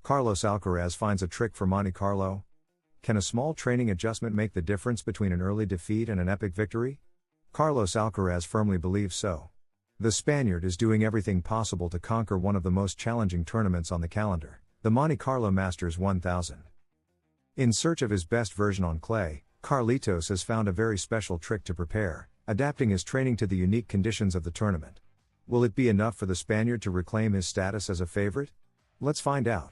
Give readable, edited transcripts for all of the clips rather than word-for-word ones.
Carlos Alcaraz finds a trick for Monte Carlo? Can a small training adjustment make the difference between an early defeat and an epic victory? Carlos Alcaraz firmly believes so. The Spaniard is doing everything possible to conquer one of the most challenging tournaments on the calendar, the Monte Carlo Masters 1000. In search of his best version on clay, Carlitos has found a very special trick to prepare, adapting his training to the unique conditions of the tournament. Will it be enough for the Spaniard to reclaim his status as a favorite? Let's find out.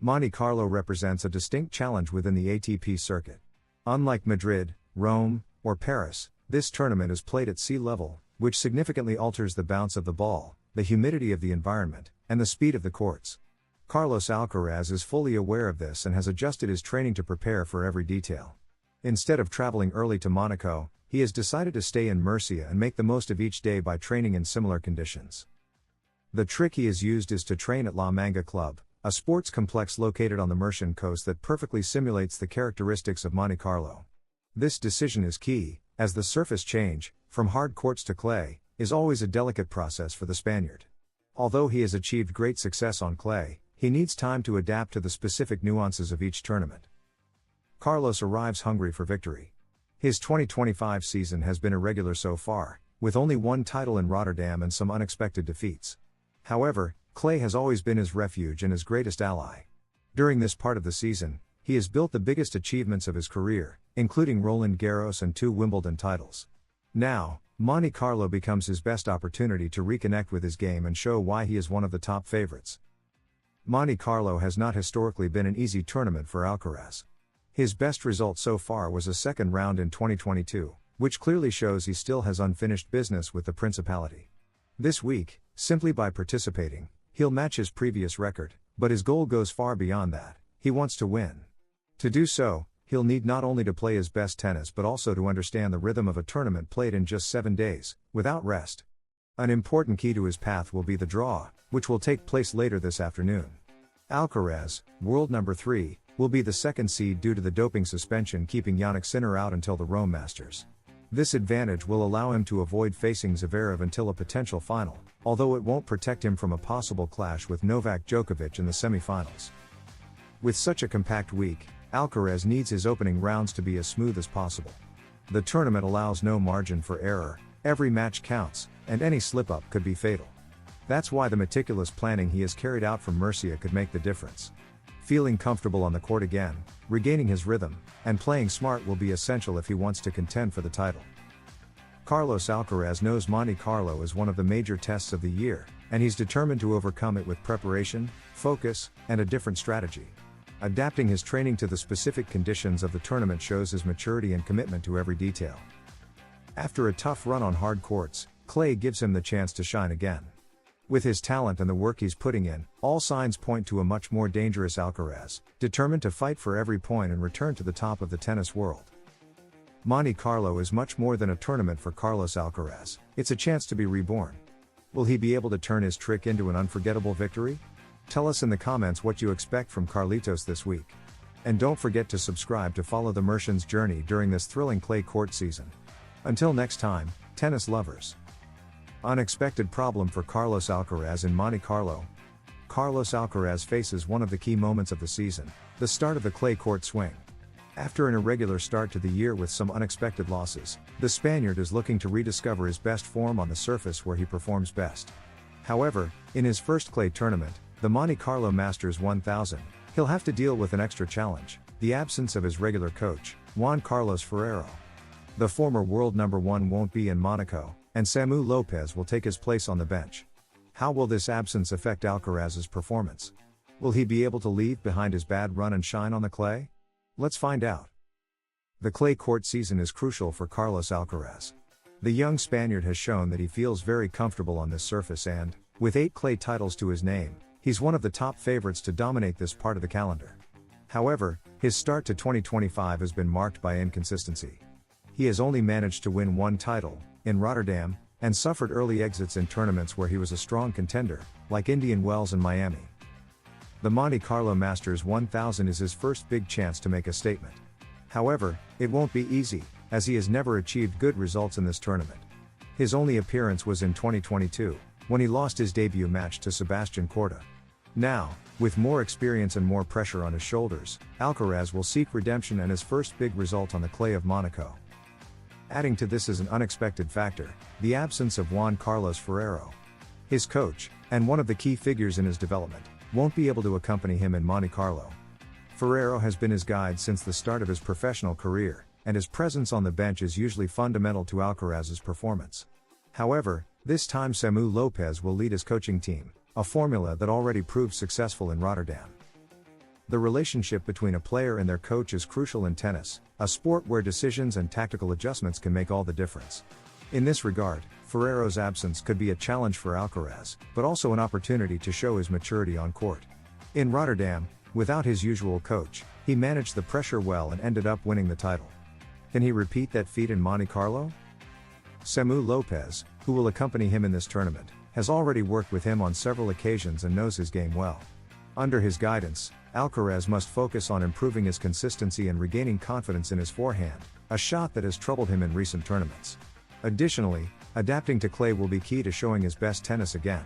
Monte Carlo represents a distinct challenge within the ATP circuit. Unlike Madrid, Rome, or Paris, this tournament is played at sea level, which significantly alters the bounce of the ball, the humidity of the environment, and the speed of the courts. Carlos Alcaraz is fully aware of this and has adjusted his training to prepare for every detail. Instead of traveling early to Monaco, he has decided to stay in Murcia and make the most of each day by training in similar conditions. The trick he has used is to train at La Manga Club, a sports complex located on the Murcian coast that perfectly simulates the characteristics of Monte Carlo. This decision is key, as the surface change, from hard courts to clay, is always a delicate process for the Spaniard. Although he has achieved great success on clay, he needs time to adapt to the specific nuances of each tournament. Carlos arrives hungry for victory. His 2025 season has been irregular so far, with only one title in Rotterdam and some unexpected defeats. However, clay has always been his refuge and his greatest ally. During this part of the season, he has built the biggest achievements of his career, including Roland Garros and 2 Wimbledon titles. Now, Monte Carlo becomes his best opportunity to reconnect with his game and show why he is one of the top favorites. Monte Carlo has not historically been an easy tournament for Alcaraz. His best result so far was a second round in 2022, which clearly shows he still has unfinished business with the Principality. This week, simply by participating, he'll match his previous record, but his goal goes far beyond that. He wants to win. To do so, he'll need not only to play his best tennis but also to understand the rhythm of a tournament played in just 7 days, without rest. An important key to his path will be the draw, which will take place later this afternoon. Alcaraz, world number 3, will be the second seed due to the doping suspension keeping Jannik Sinner out until the Rome Masters. This advantage will allow him to avoid facing Zverev until a potential final, although it won't protect him from a possible clash with Novak Djokovic in the semifinals. With such a compact week, Alcaraz needs his opening rounds to be as smooth as possible. The tournament allows no margin for error, every match counts, and any slip-up could be fatal. That's why the meticulous planning he has carried out from Murcia could make the difference. Feeling comfortable on the court again, regaining his rhythm, and playing smart will be essential if he wants to contend for the title. Carlos Alcaraz knows Monte Carlo is one of the major tests of the year, and he's determined to overcome it with preparation, focus, and a different strategy. Adapting his training to the specific conditions of the tournament shows his maturity and commitment to every detail. After a tough run on hard courts, clay gives him the chance to shine again. With his talent and the work he's putting in, all signs point to a much more dangerous Alcaraz, determined to fight for every point and return to the top of the tennis world. Monte Carlo is much more than a tournament for Carlos Alcaraz, it's a chance to be reborn. Will he be able to turn his trick into an unforgettable victory? Tell us in the comments what you expect from Carlitos this week. And don't forget to subscribe to follow the Merchant's journey during this thrilling clay court season. Until next time, tennis lovers. Unexpected problem for Carlos Alcaraz in Monte Carlo. Carlos Alcaraz faces one of the key moments of the season, the start of the clay court swing. After an irregular start to the year with some unexpected losses, the Spaniard is looking to rediscover his best form on the surface where he performs best. However, in his first clay tournament, the Monte Carlo Masters 1000, he'll have to deal with an extra challenge, the absence of his regular coach, Juan Carlos Ferrero. The former world number 1 won't be in Monaco, and Samu Lopez will take his place on the bench. How will this absence affect Alcaraz's performance? Will he be able to leave behind his bad run and shine on the clay? Let's find out. The clay court season is crucial for Carlos Alcaraz. The young Spaniard has shown that he feels very comfortable on this surface and, with 8 clay titles to his name, he's one of the top favorites to dominate this part of the calendar. However, his start to 2025 has been marked by inconsistency. He has only managed to win 1 title, in Rotterdam, and suffered early exits in tournaments where he was a strong contender, like Indian Wells and Miami. The Monte Carlo Masters 1000 is his first big chance to make a statement. However, it won't be easy, as he has never achieved good results in this tournament. His only appearance was in 2022, when he lost his debut match to Sebastian Corda. Now, with more experience and more pressure on his shoulders, Alcaraz will seek redemption and his first big result on the clay of Monaco. Adding to this is an unexpected factor, the absence of Juan Carlos Ferrero. His coach, and one of the key figures in his development, won't be able to accompany him in Monte Carlo. Ferrero has been his guide since the start of his professional career, and his presence on the bench is usually fundamental to Alcaraz's performance. However, this time Samu Lopez will lead his coaching team, a formula that already proved successful in Rotterdam. The relationship between a player and their coach is crucial in tennis, a sport where decisions and tactical adjustments can make all the difference. In this regard, Ferrero's absence could be a challenge for Alcaraz, but also an opportunity to show his maturity on court. In Rotterdam, without his usual coach, he managed the pressure well and ended up winning the title. Can he repeat that feat in Monte Carlo? Samu Lopez, who will accompany him in this tournament, has already worked with him on several occasions and knows his game well. Under his guidance, Alcaraz must focus on improving his consistency and regaining confidence in his forehand, a shot that has troubled him in recent tournaments. Additionally, adapting to clay will be key to showing his best tennis again.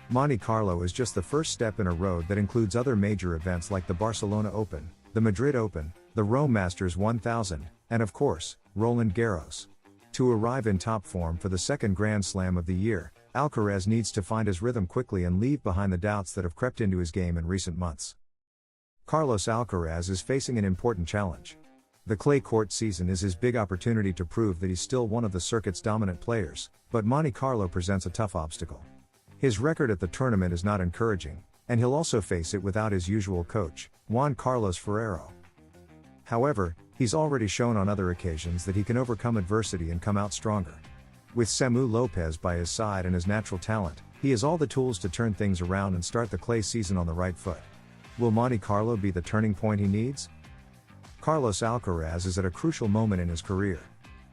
Monte Carlo is just the first step in a road that includes other major events like the Barcelona Open, the Madrid Open, the Rome Masters 1000, and of course, Roland Garros. To arrive in top form for the second Grand Slam of the year, Alcaraz needs to find his rhythm quickly and leave behind the doubts that have crept into his game in recent months. Carlos Alcaraz is facing an important challenge. The clay court season is his big opportunity to prove that he's still one of the circuit's dominant players, but Monte Carlo presents a tough obstacle. His record at the tournament is not encouraging, and he'll also face it without his usual coach, Juan Carlos Ferrero. However, he's already shown on other occasions that he can overcome adversity and come out stronger. With Samu Lopez by his side and his natural talent, he has all the tools to turn things around and start the clay season on the right foot. Will Monte Carlo be the turning point he needs? Carlos Alcaraz is at a crucial moment in his career.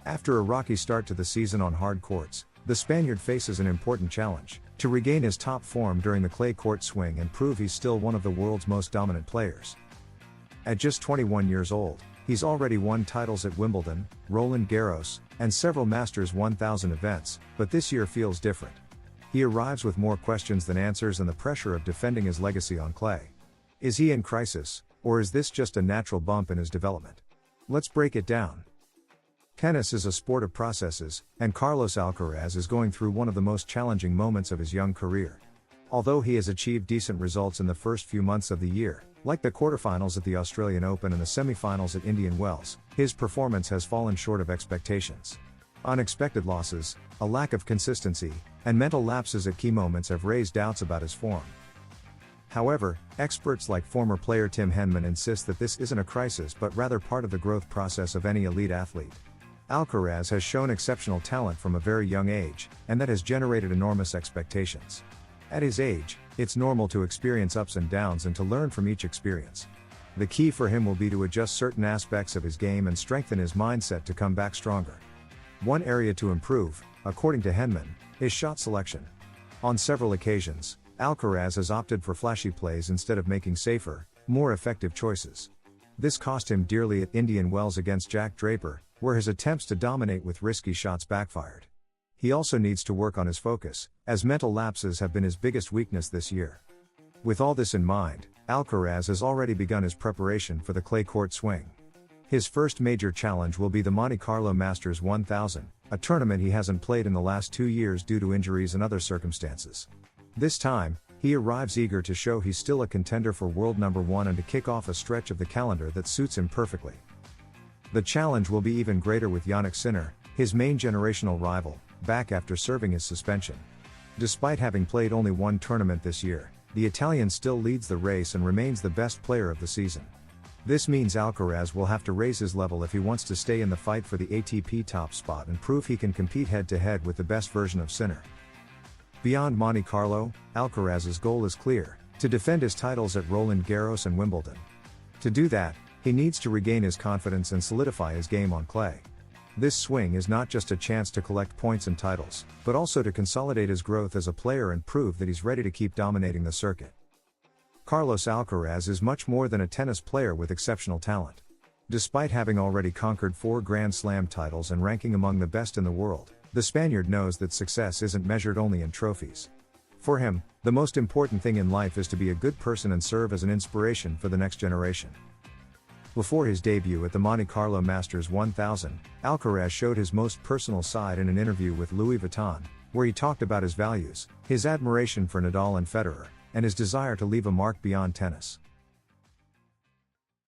After a rocky start to the season on hard courts, the Spaniard faces an important challenge: to regain his top form during the clay court swing and prove he's still one of the world's most dominant players. At just 21 years old, he's already won titles at Wimbledon, Roland Garros, and several Masters 1000 events, but this year feels different. He arrives with more questions than answers and the pressure of defending his legacy on clay. Is he in crisis, or is this just a natural bump in his development? Let's break it down. Tennis is a sport of processes, and Carlos Alcaraz is going through one of the most challenging moments of his young career. Although he has achieved decent results in the first few months of the year, like the quarterfinals at the Australian Open and the semifinals at Indian Wells, his performance has fallen short of expectations. Unexpected losses, a lack of consistency, and mental lapses at key moments have raised doubts about his form. However, experts like former player Tim Henman insist that this isn't a crisis but rather part of the growth process of any elite athlete. Alcaraz has shown exceptional talent from a very young age, and that has generated enormous expectations. At his age, it's normal to experience ups and downs and to learn from each experience. The key for him will be to adjust certain aspects of his game and strengthen his mindset to come back stronger. One area to improve, according to Henman, is shot selection. On several occasions, Alcaraz has opted for flashy plays instead of making safer, more effective choices. This cost him dearly at Indian Wells against Jack Draper, where his attempts to dominate with risky shots backfired. He also needs to work on his focus, as mental lapses have been his biggest weakness this year. With all this in mind, Alcaraz has already begun his preparation for the clay court swing. His first major challenge will be the Monte Carlo Masters 1000, a tournament he hasn't played in the last 2 years due to injuries and other circumstances. This time, he arrives eager to show he's still a contender for world number 1 and to kick off a stretch of the calendar that suits him perfectly. The challenge will be even greater with Jannik Sinner, his main generational rival, back after serving his suspension. Despite having played only one tournament this year, the Italian still leads the race and remains the best player of the season. This means Alcaraz will have to raise his level if he wants to stay in the fight for the ATP top spot and prove he can compete head-to-head with the best version of Sinner. Beyond Monte Carlo, Alcaraz's goal is clear: to defend his titles at Roland Garros and Wimbledon. To do that, he needs to regain his confidence and solidify his game on clay. This swing is not just a chance to collect points and titles, but also to consolidate his growth as a player and prove that he's ready to keep dominating the circuit. Carlos Alcaraz is much more than a tennis player with exceptional talent. Despite having already conquered 4 Grand Slam titles and ranking among the best in the world, the Spaniard knows that success isn't measured only in trophies. For him, the most important thing in life is to be a good person and serve as an inspiration for the next generation. Before his debut at the Monte Carlo Masters 1000, Alcaraz showed his most personal side in an interview with Louis Vuitton, where he talked about his values, his admiration for Nadal and Federer, and his desire to leave a mark beyond tennis.